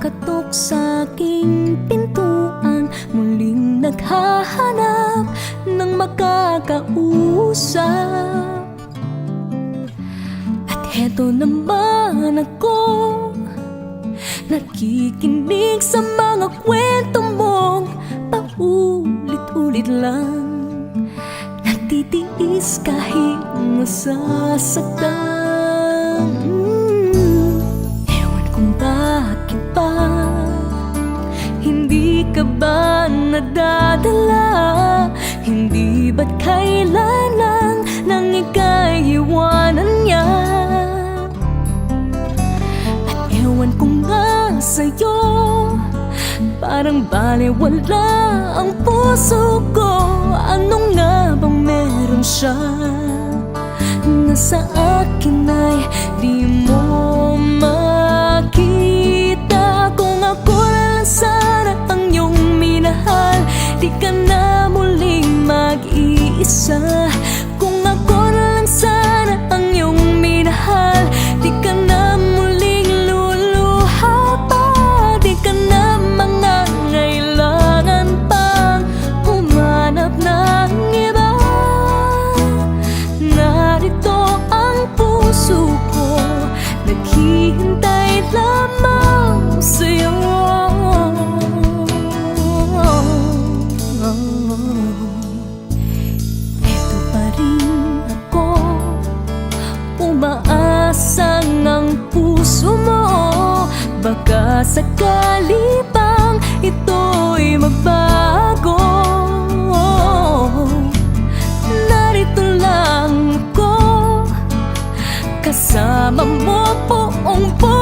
Kumakatok sa aking pintuan, muling naghahanap ng makakausap. At heto naman ako, nakikinig sa mga kwento mong paulit-ulit lang. Natitiis kahit nasasaktan. Ewan kung bakit ba hindi ka ba nadadala? Hindi ba't kailanang nang ika'y iwanan niya? At ewan ko nga sa'yo, parang balewala ang puso ko. Ano nga bang meron siya na sa akin ay di mo makita? Kung ako na lang sana ang iyong minahal, di ka na muling mag-iisa. Kung ako na lang sana ang iyong minahal, di ka na muling luluha pa. Di ka na mangangailangan pang humanap ng iba. Narito ang puso ko, naghihintay lamang sa'yo. Eto pa rin ako, umaasang ang puso mo. Baka sakali pang ito'y magbago. Narito lang ako, kasama mo buong buhay.